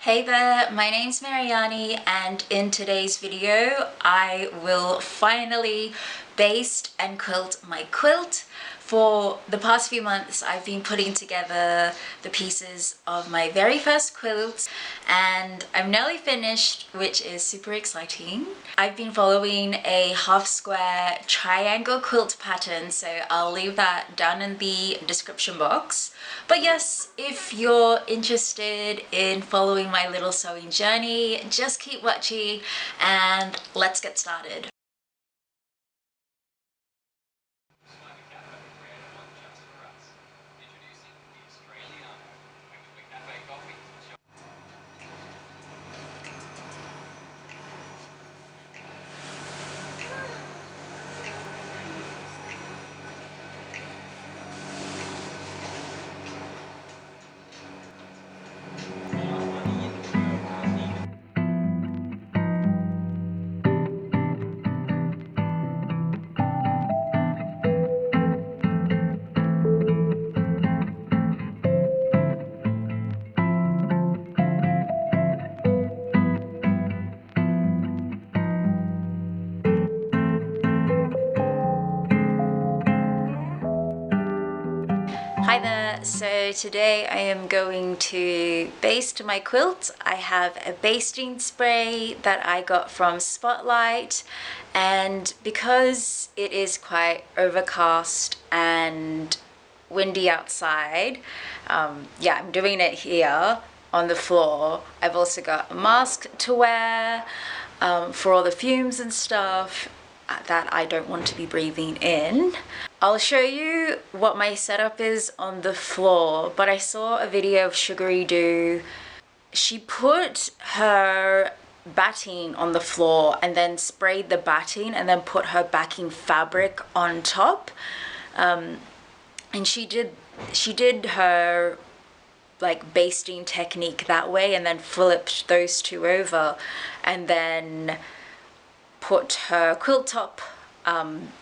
Hey there, my name's Mariani, and in today's video I will finally baste and quilt my quilt. For the past few months I've been putting together the pieces of my very first quilt and I'm nearly finished, which is super exciting. I've been following a half square triangle quilt pattern, so I'll leave that down in the description box. But yes, if you're interested in following my little sewing journey, just keep watching and let's get started. Hi there, so today I am going to baste my quilt. I have a basting spray that I got from Spotlight, and because it is quite overcast and windy outside, yeah, I'm doing it here on the floor. I've also got a mask to wear for all the fumes and stuff that I don't want to be breathing in. I'll show you what my setup is on the floor, but I saw a video of Sugaridoo. She put her batting on the floor and then sprayed the batting and then put her backing fabric on top. And she did her like basting technique that way and then flipped those two over and then put her quilt top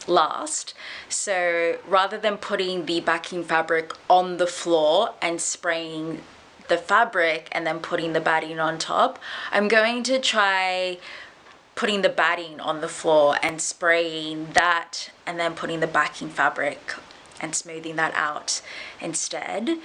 last. So rather than putting the backing fabric on the floor and spraying the fabric and then putting the batting on top, I'm going to try putting the batting on the floor and spraying that and then putting the backing fabric and smoothing that out instead.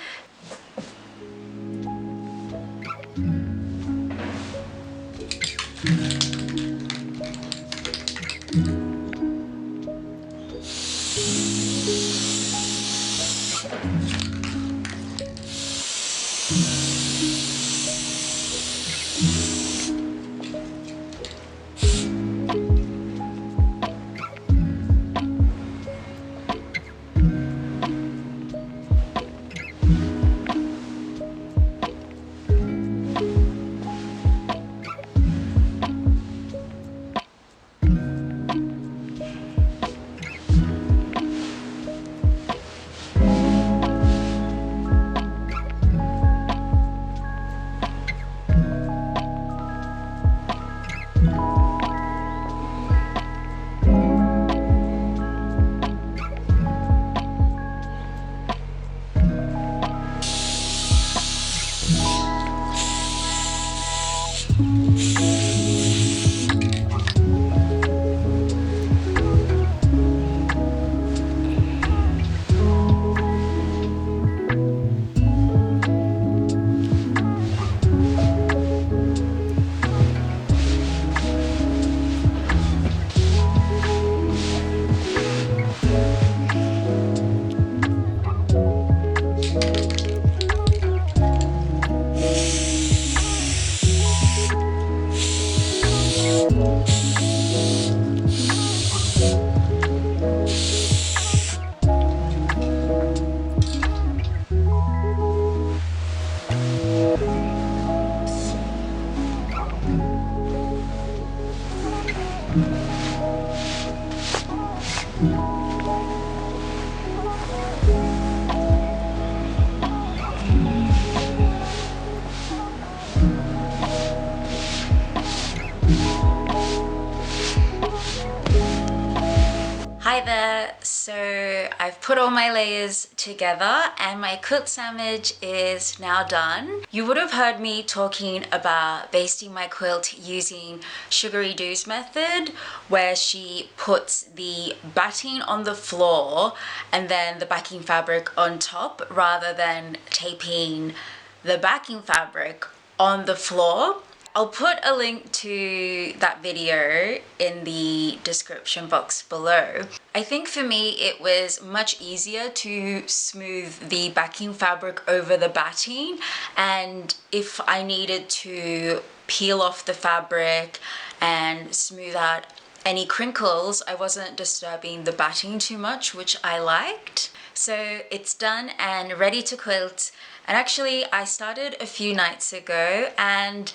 So I've put all my layers together and my quilt sandwich is now done. You would have heard me talking about basting my quilt using Sugaridoo's method, where she puts the batting on the floor and then the backing fabric on top rather than taping the backing fabric on the floor. I'll put a link to that video in the description box below. I think for me it was much easier to smooth the backing fabric over the batting, and if I needed to peel off the fabric and smooth out any crinkles, I wasn't disturbing the batting too much, which I liked. So it's done and ready to quilt. And actually I started a few nights ago and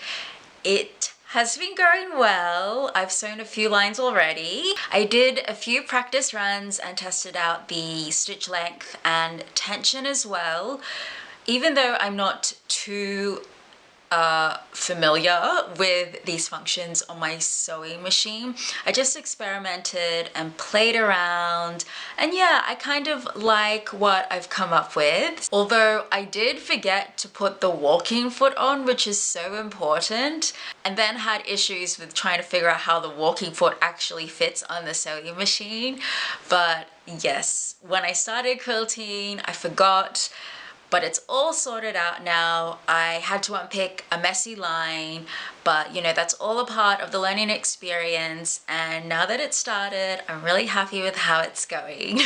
it has been going well. I've sewn a few lines already. I did a few practice runs and tested out the stitch length and tension as well. Even though I'm not too familiar with these functions on my sewing machine, I just experimented and played around, and yeah, I kind of like what I've come up with. Although I did forget to put the walking foot on, which is so important, and then had issues with trying to figure out how the walking foot actually fits on the sewing machine. But yes, when I started quilting, I forgot. But it's all sorted out now. I had to unpick a messy line, but you know, that's all a part of the learning experience. And now that it's started, I'm really happy with how it's going.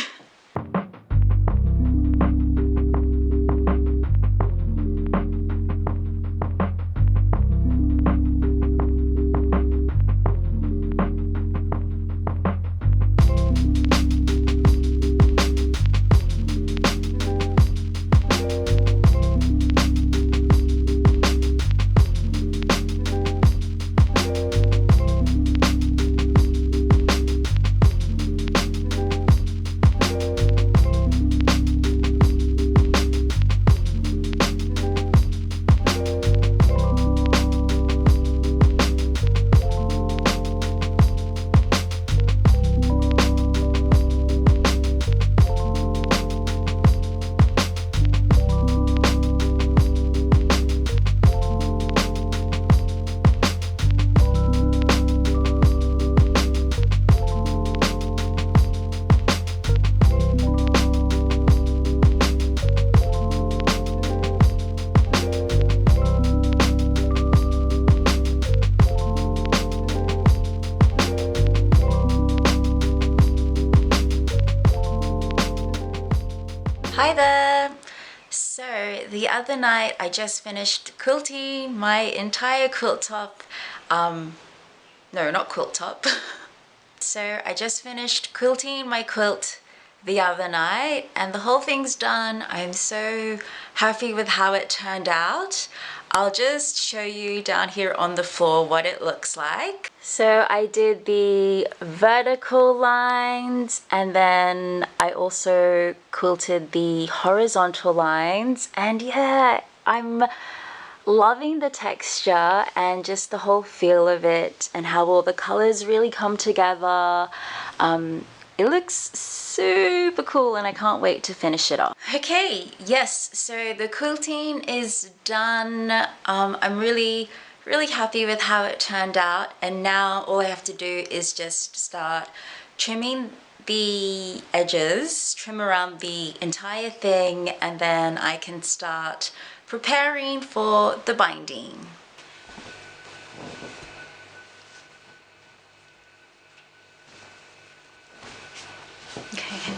Hi there! So the other night I just finished quilting my entire quilt top. No, not quilt top. So I just finished quilting my quilt the other night and the whole thing's done. I'm so happy with how it turned out. I'll just show you down here on the floor what it looks like. So I did the vertical lines and then I also quilted the horizontal lines, and yeah, I'm loving the texture and just the whole feel of it and how all the colors really come together. It looks super cool and I can't wait to finish it off. Okay, yes, so the quilting is done. I'm really happy with how it turned out, and now all I have to do is just start trimming the edges, trim around the entire thing, and then I can start preparing for the binding. Okay.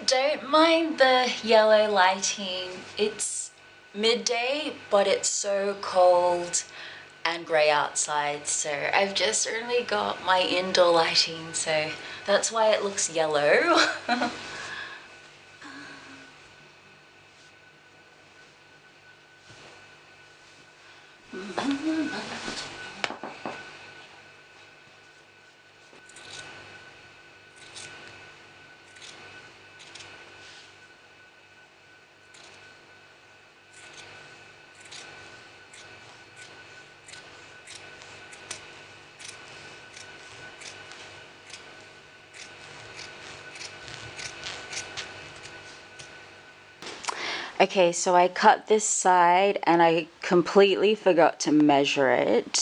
Don't mind the yellow lighting. It's midday, but it's so cold and grey outside, so I've just only got my indoor lighting, so that's why it looks yellow. Okay, so I cut this side and I completely forgot to measure it.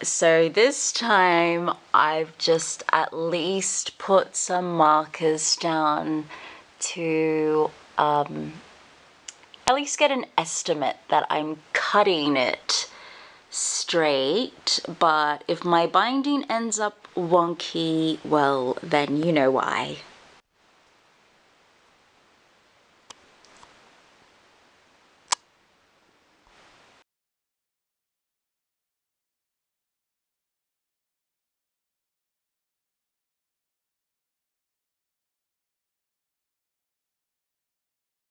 So this time I've just at least put some markers down to at least get an estimate that I'm cutting it straight, but if my binding ends up wonky, well, then you know why.